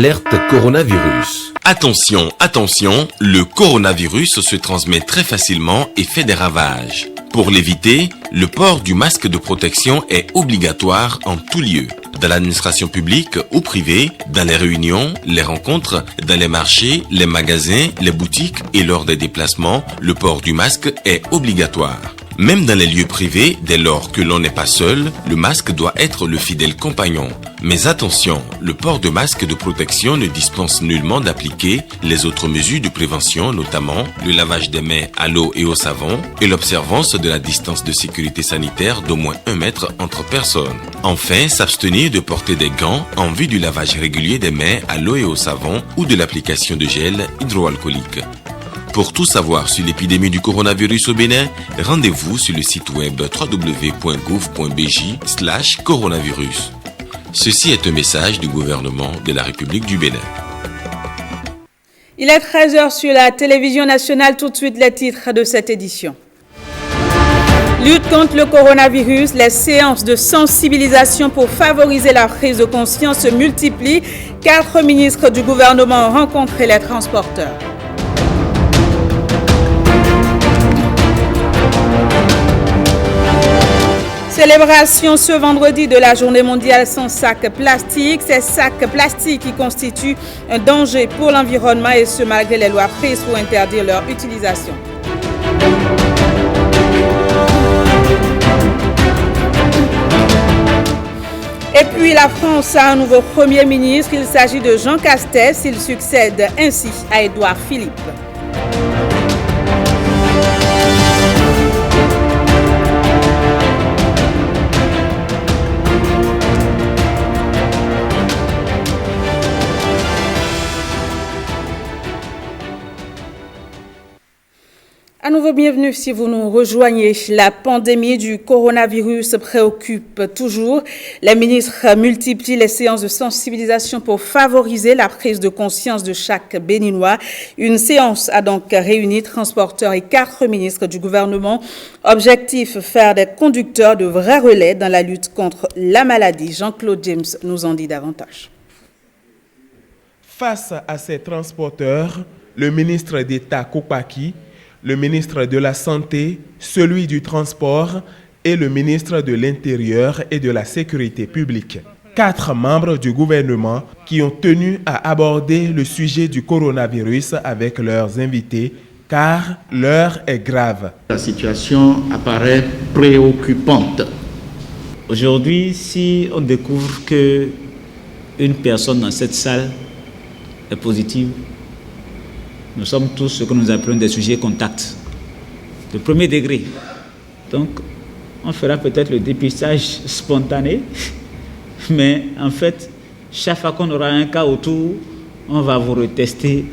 Alerte coronavirus. Attention, attention, le coronavirus se transmet très facilement et fait des ravages. Pour l'éviter, le port du masque de protection est obligatoire en tout lieu. Dans l'administration publique ou privée, dans les réunions, les rencontres, dans les marchés, les magasins, les boutiques et lors des déplacements, le port du masque est obligatoire. Même dans les lieux privés, dès lors que l'on n'est pas seul, le masque doit être le fidèle compagnon. Mais attention, le port de masque de protection ne dispense nullement d'appliquer les autres mesures de prévention, notamment le lavage des mains à l'eau et au savon et l'observance de la distance de sécurité sanitaire d'au moins 1 mètre entre personnes. Enfin, s'abstenir de porter des gants en vue du lavage régulier des mains à l'eau et au savon ou de l'application de gel hydroalcoolique. Pour tout savoir sur l'épidémie du coronavirus au Bénin, rendez-vous sur le site web www.gouv.bj/coronavirus. Ceci est un message du gouvernement de la République du Bénin. Il est 13h sur la télévision nationale. Tout de suite, les titres de cette édition. Lutte contre le coronavirus, les séances de sensibilisation pour favoriser la prise de conscience se multiplient. 4 ministres du gouvernement ont rencontré les transporteurs. Célébration ce vendredi de la journée mondiale sans sacs plastiques. Ces sacs plastiques qui constituent un danger pour l'environnement et ce malgré les lois prises pour interdire leur utilisation. Et puis la France a un nouveau Premier ministre. Il s'agit de Jean Castex. Il succède ainsi à Édouard Philippe. À nouveau, bienvenue si vous nous rejoignez. La pandémie du coronavirus préoccupe toujours. Les ministres multiplient les séances de sensibilisation pour favoriser la prise de conscience de chaque Béninois. Une séance a donc réuni transporteurs et 4 ministres du gouvernement. Objectif, faire des conducteurs de vrais relais dans la lutte contre la maladie. Jean-Claude James nous en dit davantage. Face à ces transporteurs, le ministre d'État Kopaki, le ministre de la Santé, celui du Transport et le ministre de l'Intérieur et de la Sécurité publique. 4 membres du gouvernement qui ont tenu à aborder le sujet du coronavirus avec leurs invités, car l'heure est grave. La situation apparaît préoccupante. Aujourd'hui, si on découvre qu'une personne dans cette salle est positive, nous sommes tous ce que nous appelons des sujets contacts de premier degré. Donc, on fera peut-être le dépistage spontané, mais en fait, chaque fois qu'on aura un cas autour, on va vous retester.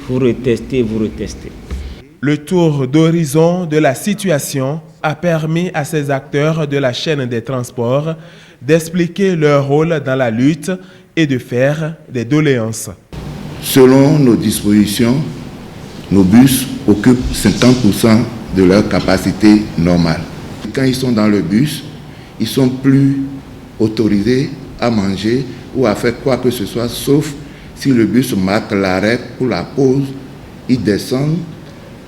Le tour d'horizon de la situation a permis à ces acteurs de la chaîne des transports d'expliquer leur rôle dans la lutte et de faire des doléances. Selon nos dispositions, nos bus occupent 50% de leur capacité normale. Quand ils sont dans le bus, ils ne sont plus autorisés à manger ou à faire quoi que ce soit, sauf si le bus marque l'arrêt pour la pause. Ils descendent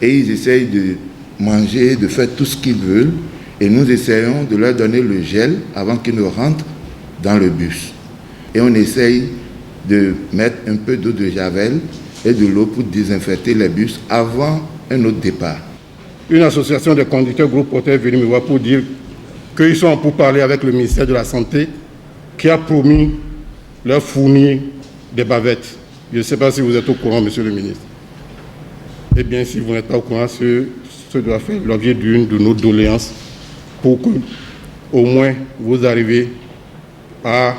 et ils essayent de manger, de faire tout ce qu'ils veulent. Et nous essayons de leur donner le gel avant qu'ils ne rentrent dans le bus. Et on essaye de mettre un peu d'eau de javel et de l'eau pour désinfecter les bus avant un autre départ. Une association de conducteurs groupe porteurs est venue me voir pour dire qu'ils sont en pourparlers avec le ministère de la Santé qui a promis leur fournir des bavettes. Je ne sais pas si vous êtes au courant, monsieur le ministre. Eh bien, si vous n'êtes pas au courant, ce doit faire l'objet d'une de nos doléances pour que, au moins, vous arrivez à,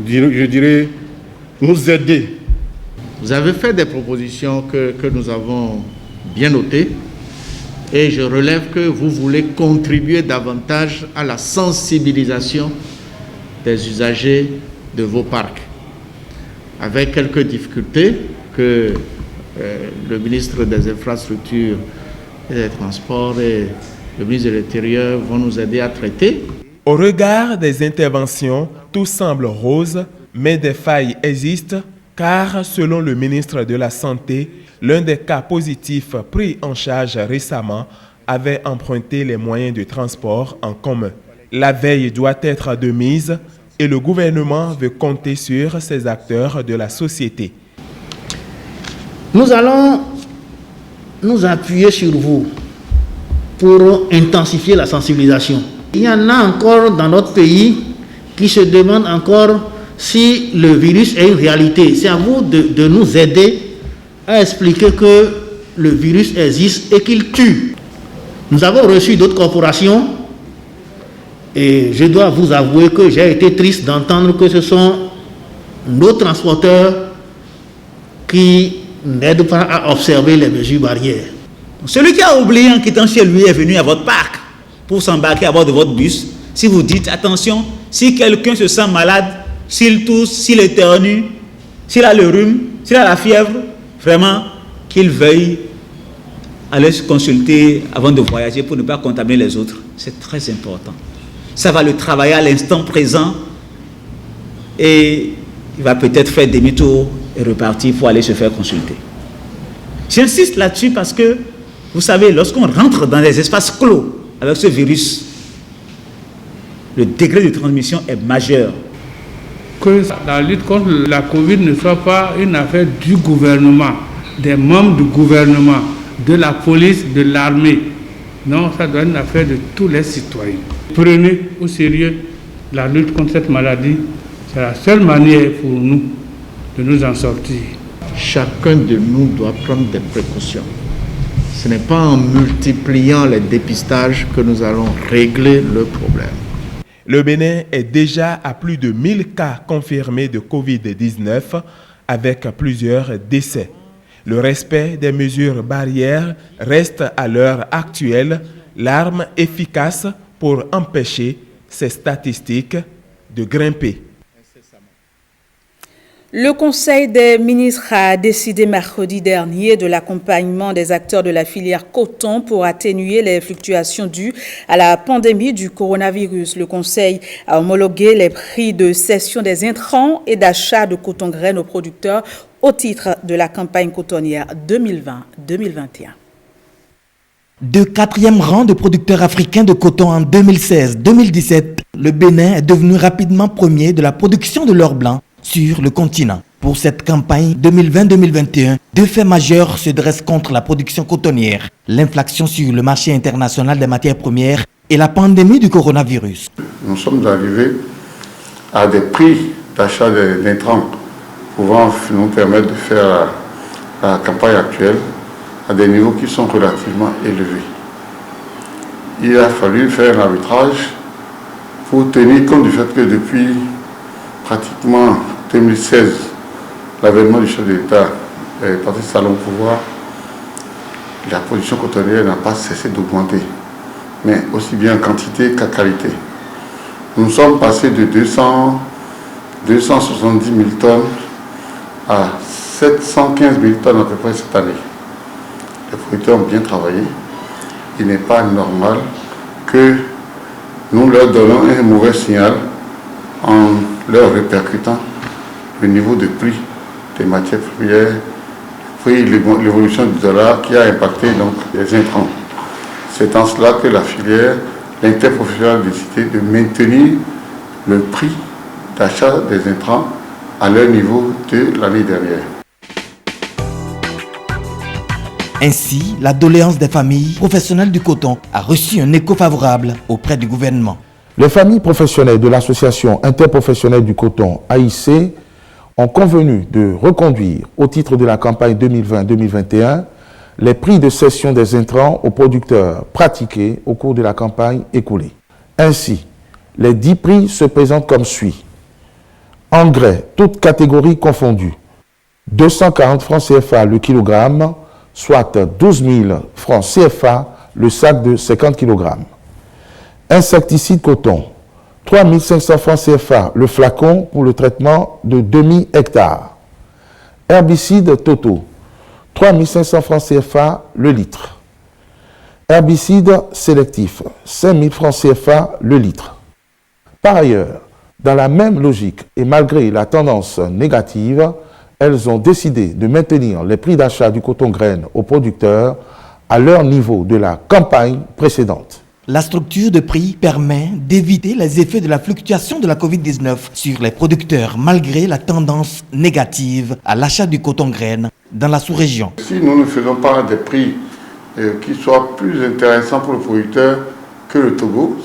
je dirais, nous aider. Vous avez fait des propositions que nous avons bien notées et je relève que vous voulez contribuer davantage à la sensibilisation des usagers de vos parcs, avec quelques difficultés que le ministre des Infrastructures et des Transports et le ministre de l'Intérieur vont nous aider à traiter. Au regard des interventions, tout semble rose, Mais des failles existent car, selon le ministre de la Santé, l'un des cas positifs pris en charge récemment avait emprunté les moyens de transport en commun. La veille doit être de mise et le gouvernement veut compter sur ces acteurs de la société. Nous allons nous appuyer sur vous pour intensifier la sensibilisation. Il y en a encore dans notre pays qui se demandent encore si le virus est une réalité. C'est à vous de nous aider à expliquer que le virus existe et qu'il tue. Nous avons reçu d'autres corporations et je dois vous avouer que j'ai été triste d'entendre que ce sont nos transporteurs qui n'aident pas à observer les mesures barrières. Celui qui a oublié en quittant chez lui est venu à votre parc pour s'embarquer à bord de votre bus. Si vous dites, attention, si quelqu'un se sent malade, s'il tousse, s'il éternue, s'il a le rhume, s'il a la fièvre, vraiment qu'il veuille aller se consulter avant de voyager pour ne pas contaminer les autres. C'est très important. Ça va le travailler à l'instant présent et il va peut-être faire demi-tour et repartir pour aller se faire consulter. J'insiste là-dessus parce que, vous savez, lorsqu'on rentre dans des espaces clos avec ce virus, le degré de transmission est majeur. Que la lutte contre la Covid ne soit pas une affaire du gouvernement, des membres du gouvernement, de la police, de l'armée. Non, ça doit être une affaire de tous les citoyens. Prenez au sérieux la lutte contre cette maladie. C'est la seule manière pour nous de nous en sortir. Chacun de nous doit prendre des précautions. Ce n'est pas en multipliant les dépistages que nous allons régler le problème. Le Bénin est déjà à plus de 1000 cas confirmés de Covid-19 avec plusieurs décès. Le respect des mesures barrières reste à l'heure actuelle l'arme efficace pour empêcher ces statistiques de grimper. Le Conseil des ministres a décidé mercredi dernier de l'accompagnement des acteurs de la filière coton pour atténuer les fluctuations dues à la pandémie du coronavirus. Le Conseil a homologué les prix de cession des intrants et d'achat de coton-graines aux producteurs au titre de la campagne cotonnière 2020-2021. De 4e rang de producteurs africains de coton en 2016-2017, le Bénin est devenu rapidement premier de la production de l'or blanc sur le continent. Pour cette campagne 2020-2021, deux faits majeurs se dressent contre la production cotonnière: l'inflation sur le marché international des matières premières et la pandémie du coronavirus. Nous sommes arrivés à des prix d'achat d'intrants pouvant nous permettre de faire la campagne actuelle à des niveaux qui sont relativement élevés. Il a fallu faire un arbitrage pour tenir compte du fait que depuis pratiquement 2016, l'avènement du chef de l'État est parti salon au pouvoir, la production cotonnière n'a pas cessé d'augmenter, mais aussi bien en quantité qu'en qualité. Nous sommes passés de 270 000 tonnes à 715 000 tonnes à peu près cette année. Les producteurs ont bien travaillé. Il n'est pas normal que nous leur donnons un mauvais signal en leur répercutant le niveau de prix des matières premières, puis l'évolution du dollar qui a impacté donc les intrants. C'est en cela que la filière, l'interprofessionnelle a décidé de maintenir le prix d'achat des intrants à leur niveau de l'année dernière. Ainsi, la doléance des familles professionnelles du coton a reçu un écho favorable auprès du gouvernement. Les familles professionnelles de l'Association interprofessionnelle du coton AIC ont convenu de reconduire au titre de la campagne 2020-2021 les prix de cession des intrants aux producteurs pratiqués au cours de la campagne écoulée. Ainsi, les 10 prix se présentent comme suit. Engrais, toutes catégories confondues, 240 francs CFA le kilogramme, soit 12 000 francs CFA le sac de 50 kg. Insecticide coton, 3 500 francs CFA le flacon pour le traitement de demi-hectare. Herbicide Toto, 3 500 francs CFA le litre. Herbicide sélectif, 5 000 francs CFA le litre. Par ailleurs, Dans la même logique et malgré la tendance négative, elles ont décidé de maintenir les prix d'achat du coton graine aux producteurs à leur niveau de la campagne précédente. La structure de prix permet d'éviter les effets de la fluctuation de la Covid-19 sur les producteurs malgré la tendance négative à l'achat du coton graine dans la sous-région. Si nous ne faisons pas des prix qui soient plus intéressants pour le producteur que le Togo,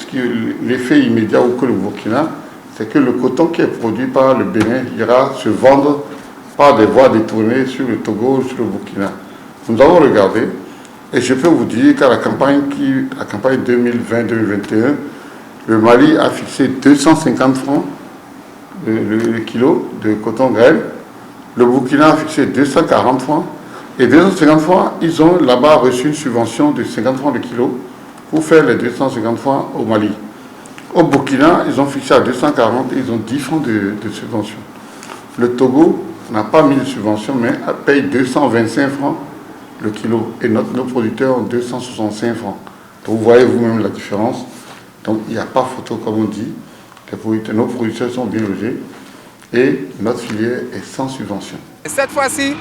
l'effet immédiat ou que le Burkina, c'est que le coton qui est produit par le Bénin ira se vendre par des voies détournées sur le Togo ou sur le Burkina. Nous avons regardé et je peux vous dire qu'à la campagne 2020-2021, le Mali a fixé 250 francs le kilo de coton graine, le Burkina a fixé 240 francs et 250 francs, ils ont là-bas reçu une subvention de 50 francs le kilo pour faire les 250 francs au Mali. Au Burkina, ils ont fixé à 240 et ils ont 10 francs de subvention. Le Togo n'a pas mis de subvention, mais paye 225 francs le kilo. Et nos producteurs ont 265 francs. Donc vous voyez vous-même la différence. Donc il n'y a pas photo comme on dit. Nos producteurs sont bien logés et notre filière est sans subvention. Et cette fois-ci,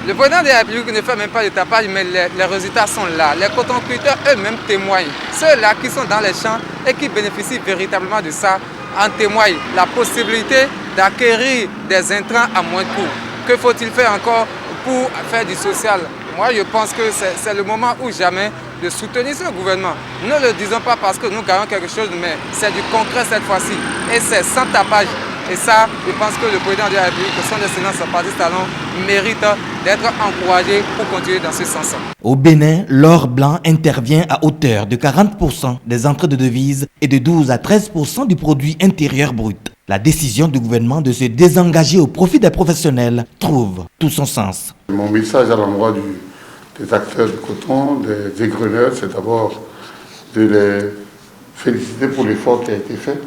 le président de la République ne fait même pas de tapage, mais les résultats sont là. Les cotonculteurs eux-mêmes témoignent. Ceux-là qui sont dans les champs et qui bénéficient véritablement de ça en témoignent. La possibilité d'acquérir des intrants à moins de coût. Que faut-il faire encore pour faire du social? Moi, je pense que c'est le moment ou jamais de soutenir ce gouvernement. Ne le disons pas parce que nous gagnons quelque chose, mais c'est du concret cette fois-ci. Et c'est sans tapage. Et ça, je pense que le président de la République, son excellence Patrice Talon, mérite d'être encouragé pour continuer dans ce sens. Au Bénin, l'or blanc intervient à hauteur de 40% des entrées de devises et de 12 à 13% du produit intérieur brut. La décision du gouvernement de se désengager au profit des professionnels trouve tout son sens. Mon message à l'endroit des acteurs du coton, des égreneurs, c'est d'abord de les féliciter pour l'effort qui a été fait.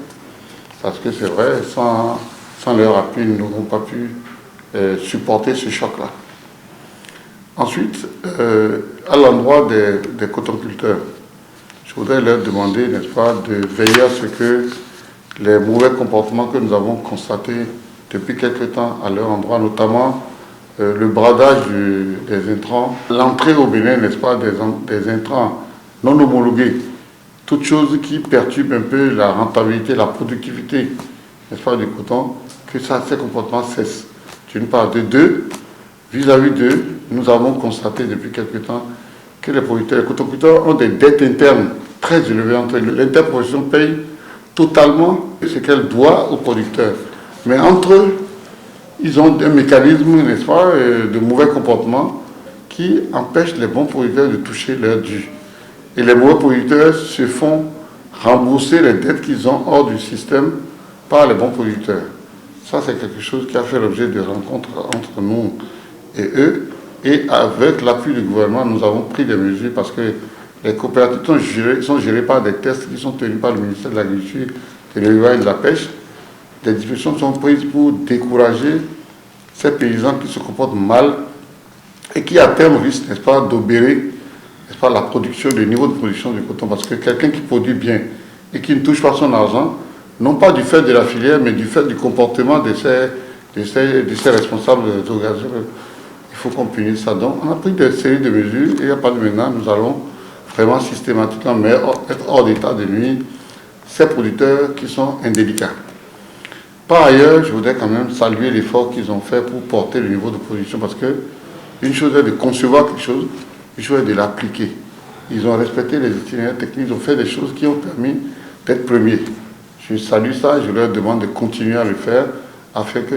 Parce que c'est vrai, sans leur appui, nous n'aurons pas pu supporter ce choc-là. Ensuite, à l'endroit des cotonculteurs, je voudrais leur demander, n'est-ce pas, de veiller à ce que les mauvais comportements que nous avons constatés depuis quelque temps à leur endroit, notamment le bradage des intrants, l'entrée au Bénin, n'est-ce pas, des intrants non homologués, toute chose qui perturbe un peu la rentabilité, la productivité, n'est-ce pas, du coton, que ces comportements cessent. D'une part. De deux, vis-à-vis d'eux, nous avons constaté depuis quelque temps que les producteurs, les cotonculteurs ont des dettes internes très élevées entre eux. L'interprofession paye totalement ce qu'elle doit aux producteurs. Mais entre eux, ils ont un mécanisme, n'est-ce pas, de mauvais comportement qui empêche les bons producteurs de toucher leur dû. Et les mauvais producteurs se font rembourser les dettes qu'ils ont hors du système par les bons producteurs. Ça, c'est quelque chose qui a fait l'objet de rencontres entre nous et eux. Et avec l'appui du gouvernement, nous avons pris des mesures parce que les coopératives sont gérées par des tests qui sont tenus par le ministère de l'Agriculture, de l'élevage et de la pêche. Des dispositions sont prises pour décourager ces paysans qui se comportent mal et qui à terme risquent, n'est-ce pas, d'obérer, n'est-ce pas, la production, le niveau de production du coton. Parce que quelqu'un qui produit bien et qui ne touche pas son argent, non pas du fait de la filière, mais du fait du comportement de ces responsables des organisations, il faut qu'on punisse ça. Donc on a pris des séries de mesures et à partir de maintenant, nous allons vraiment systématiquement être hors d'état de nuire ces producteurs qui sont indélicats. Par ailleurs, je voudrais quand même saluer l'effort qu'ils ont fait pour porter le niveau de production parce que une chose est de concevoir quelque chose, une chose est de l'appliquer. Ils ont respecté les itinéraires techniques, ils ont fait des choses qui ont permis d'être premiers. Je salue ça, je leur demande de continuer à le faire afin que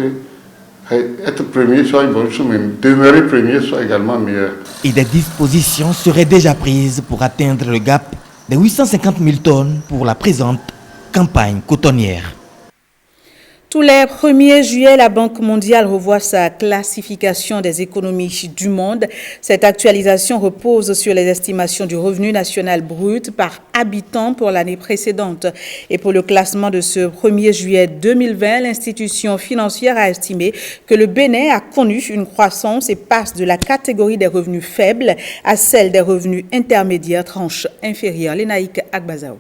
être premier soit une bonne chose, mais demeurer premier soit également meilleur. Et des dispositions seraient déjà prises pour atteindre le gap des 850 000 tonnes pour la présente campagne cotonnière. Tous les 1er juillet, la Banque mondiale revoit sa classification des économies du monde. Cette actualisation repose sur les estimations du revenu national brut par habitant pour l'année précédente. Et pour le classement de ce 1er juillet 2020, l'institution financière a estimé que le Bénin a connu une croissance et passe de la catégorie des revenus faibles à celle des revenus intermédiaires, tranche inférieure. Lénaïque Agbazao.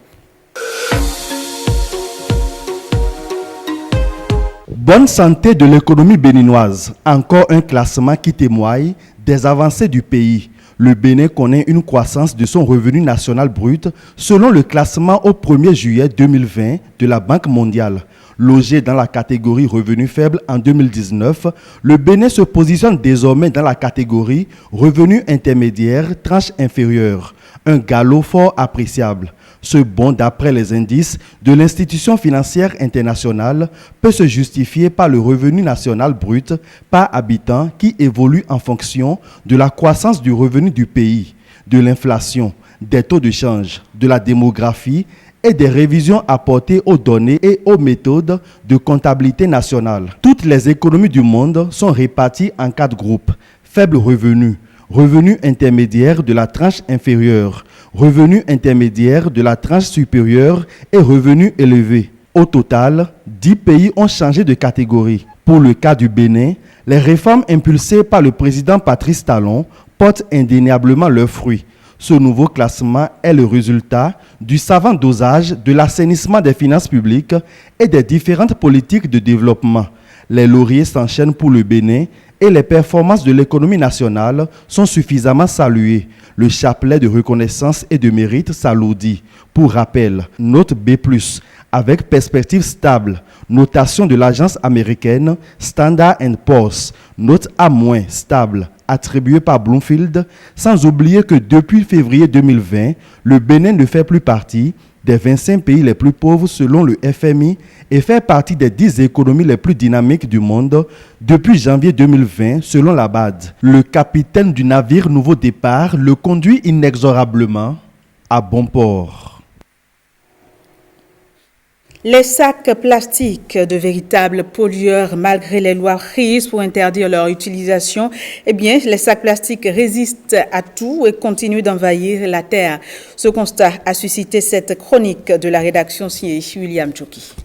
Bonne santé de l'économie béninoise. Encore un classement qui témoigne des avancées du pays. Le Bénin connaît une croissance de son revenu national brut selon le classement au 1er juillet 2020 de la Banque mondiale. Logé dans la catégorie revenu faible en 2019, le Bénin se positionne désormais dans la catégorie revenu intermédiaire, tranche inférieure. Un galop fort appréciable. Ce bond, d'après les indices de l'institution financière internationale, peut se justifier par le revenu national brut par habitant qui évolue en fonction de la croissance du revenu du pays, de l'inflation, des taux de change, de la démographie et des révisions apportées aux données et aux méthodes de comptabilité nationale. Toutes les économies du monde sont réparties en 4 groupes. Faible revenu, revenu intermédiaire de la tranche inférieure, revenu intermédiaire de la tranche supérieure et revenu élevé. Au total, 10 pays ont changé de catégorie. Pour le cas du Bénin, les réformes impulsées par le président Patrice Talon portent indéniablement leurs fruits. Ce nouveau classement est le résultat du savant dosage de l'assainissement des finances publiques et des différentes politiques de développement. Les lauriers s'enchaînent pour le Bénin et les performances de l'économie nationale sont suffisamment saluées. Le chapelet de reconnaissance et de mérite s'alourdit. Pour rappel, note B+, avec perspective stable, notation de l'agence américaine Standard & Poor's, note A- stable, attribuée par Bloomfield, sans oublier que depuis février 2020, le Bénin ne fait plus partie des 25 pays les plus pauvres selon le FMI et fait partie des 10 économies les plus dynamiques du monde depuis janvier 2020 selon la BAD. Le capitaine du navire Nouveau Départ le conduit inexorablement à bon port. Les sacs plastiques, de véritables pollueurs malgré les lois prises pour interdire leur utilisation, eh bien, les sacs plastiques résistent à tout et continuent d'envahir la terre. Ce constat a suscité cette chronique de la rédaction signée William Djoki.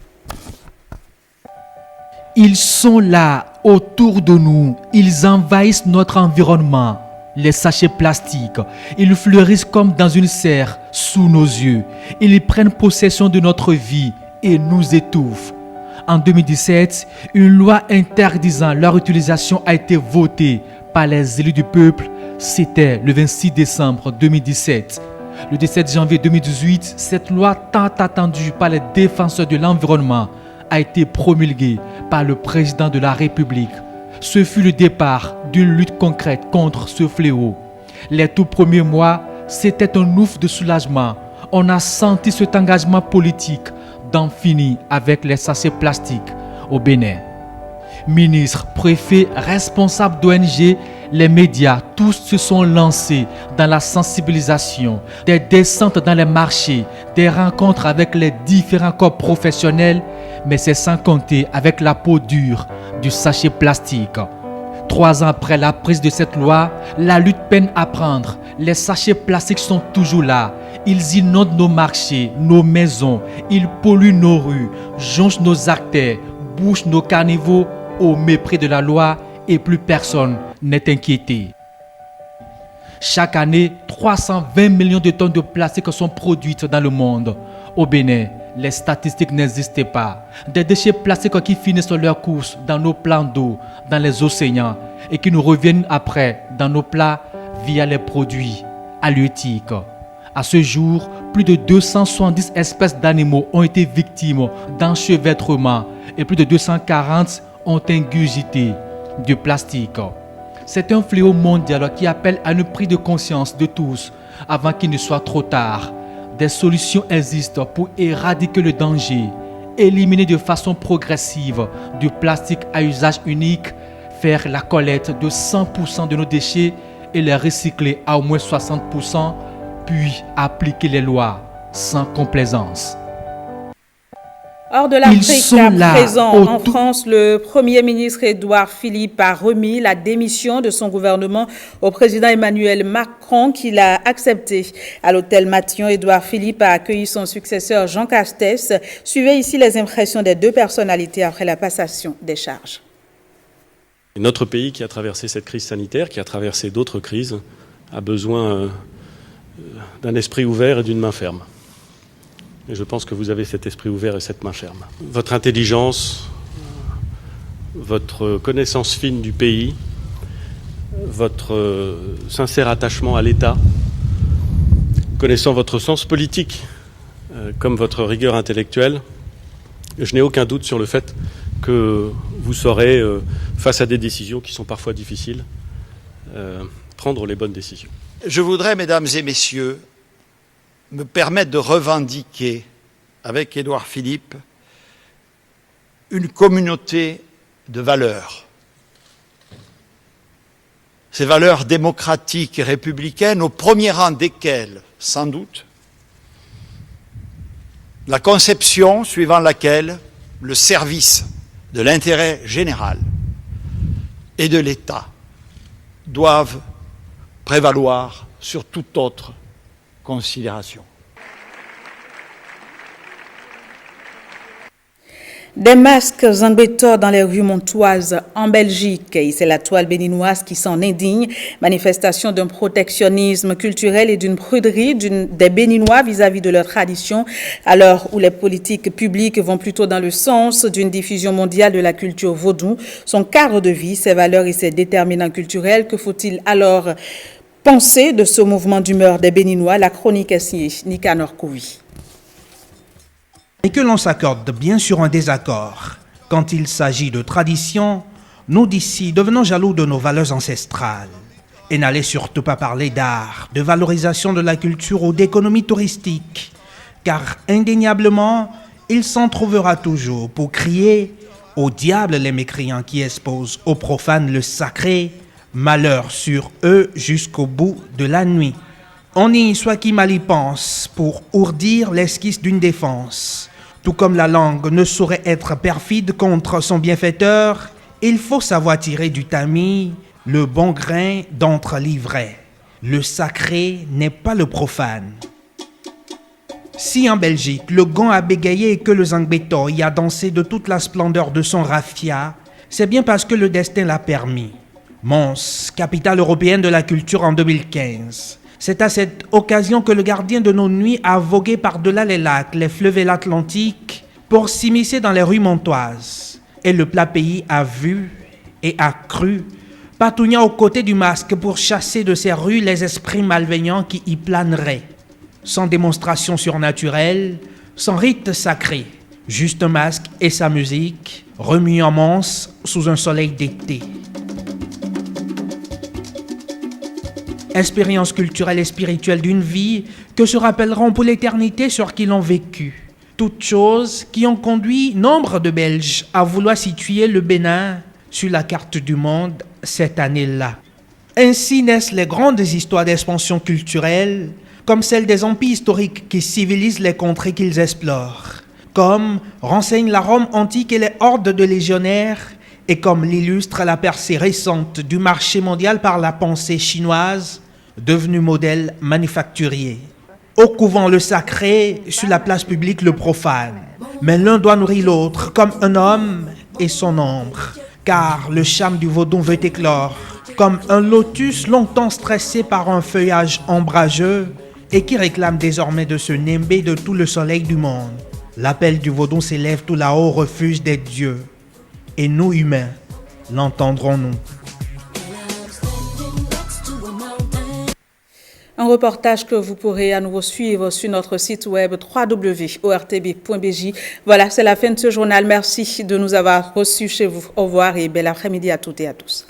Ils sont là, autour de nous. Ils envahissent notre environnement. Les sachets plastiques, ils fleurissent comme dans une serre sous nos yeux. Ils prennent possession de notre vie et nous étouffent. En 2017, une loi interdisant leur utilisation a été votée par les élus du peuple. C'était le 26 décembre 2017. Le 17 janvier 2018, cette loi tant attendue par les défenseurs de l'environnement a été promulguée par le président de la République. Ce fut le départ d'une lutte concrète contre ce fléau. Les tout premiers mois, c'était un ouf de soulagement. On a senti cet engagement politique d'en finir avec les sachets plastiques au Bénin. Ministres, préfets, responsables d'ONG, les médias, tous se sont lancés dans la sensibilisation, des descentes dans les marchés, des rencontres avec les différents corps professionnels, mais c'est sans compter avec la peau dure du sachet plastique. 3 ans après la prise de cette loi, la lutte peine à prendre. Les sachets plastiques sont toujours là. Ils inondent nos marchés, nos maisons, ils polluent nos rues, jonchent nos artères, bouchent nos caniveaux au mépris de la loi et plus personne n'est inquiété. Chaque année, 320 millions de tonnes de plastique sont produites dans le monde. Au Bénin, les statistiques n'existaient pas. Des déchets plastiques qui finissent leur course dans nos plans d'eau, dans les océans et qui nous reviennent après dans nos plats via les produits halieutiques. À ce jour, plus de 270 espèces d'animaux ont été victimes d'enchevêtrements et plus de 240 ont ingurgité du plastique. C'est un fléau mondial qui appelle à une prise de conscience de tous avant qu'il ne soit trop tard. Des solutions existent pour éradiquer le danger, éliminer de façon progressive du plastique à usage unique, faire la collecte de 100% de nos déchets et les recycler à au moins 60%, puis appliquer les lois sans complaisance. Hors de l'Afrique, à présent, en France, le Premier ministre Édouard Philippe a remis la démission de son gouvernement au président Emmanuel Macron, qui l'a accepté. À l'hôtel Matignon, Édouard Philippe a accueilli son successeur Jean Castex. Suivez ici les impressions des deux personnalités après la passation des charges. Notre pays qui a traversé cette crise sanitaire, qui a traversé d'autres crises, a besoin d'un esprit ouvert et d'une main ferme. Et je pense que vous avez cet esprit ouvert et cette main ferme. Votre intelligence, votre connaissance fine du pays, votre sincère attachement à l'État, connaissant votre sens politique comme votre rigueur intellectuelle, je n'ai aucun doute sur le fait que vous saurez, face à des décisions qui sont parfois difficiles, prendre les bonnes décisions. Je voudrais, mesdames et messieurs, me permettre de revendiquer, avec Édouard Philippe, une communauté de valeurs. Ces valeurs démocratiques et républicaines, au premier rang desquelles, sans doute, la conception suivant laquelle le service de l'intérêt général et de l'État doivent prévaloir sur toute autre considération. Des masques Zangbetor dans les rues montoises en Belgique. Et c'est la toile béninoise qui s'en indigne. Manifestation d'un protectionnisme culturel et d'une pruderie des Béninois vis-à-vis de leur tradition, à l'heure où les politiques publiques vont plutôt dans le sens d'une diffusion mondiale de la culture vaudou, son cadre de vie, ses valeurs et ses déterminants culturels. Que faut-il alors penser de ce mouvement d'humeur des Béninois? La chronique est signée Nicanor Kouvi. Et que l'on s'accorde bien sur un désaccord. Quand il s'agit de tradition, nous d'ici devenons jaloux de nos valeurs ancestrales. Et n'allez surtout pas parler d'art, de valorisation de la culture ou d'économie touristique, car indéniablement, il s'en trouvera toujours pour crier au diable les mécréants qui exposent aux profanes le sacré, malheur sur eux jusqu'au bout de la nuit. On y soit qui mal y pense pour ourdir l'esquisse d'une défense. Tout comme la langue ne saurait être perfide contre son bienfaiteur, il faut savoir tirer du tamis le bon grain d'entre l'ivraie. Le sacré n'est pas le profane. Si en Belgique, le gond a bégayé et que le Zangbetor y a dansé de toute la splendeur de son raffia, c'est bien parce que le destin l'a permis. Mons, capitale européenne de la culture en 2015. C'est à cette occasion que le gardien de nos nuits a vogué par-delà les lacs, les fleuves et l'Atlantique pour s'immiscer dans les rues montoises. Et le plat pays a vu et a cru, patouillant aux côtés du masque pour chasser de ces rues les esprits malveillants qui y planeraient. Sans démonstration surnaturelle, sans rite sacré, juste un masque et sa musique, remuant Mons sous un soleil d'été. Expérience culturelle et spirituelle d'une vie que se rappelleront pour l'éternité ceux qui l'ont vécu. Toutes choses qui ont conduit nombre de Belges à vouloir situer le Bénin sur la carte du monde cette année-là. Ainsi naissent les grandes histoires d'expansion culturelle, comme celle des empires historiques qui civilisent les contrées qu'ils explorent, comme renseigne la Rome antique et les hordes de légionnaires, et comme l'illustre la percée récente du marché mondial par la pensée chinoise, devenu modèle manufacturier. Au couvent le sacré, sur la place publique le profane. Mais l'un doit nourrir l'autre, comme un homme et son ombre. Car le charme du vaudon veut éclore, comme un lotus longtemps stressé par un feuillage ombrageux et qui réclame désormais de se nimber de tout le soleil du monde. L'appel du vaudon s'élève tout là-haut au refuge des dieux. Et nous, humains, l'entendrons-nous? Un reportage que vous pourrez à nouveau suivre sur notre site web www.ortb.bj. Voilà, c'est la fin de ce journal. Merci de nous avoir reçus chez vous. Au revoir et bel après-midi à toutes et à tous.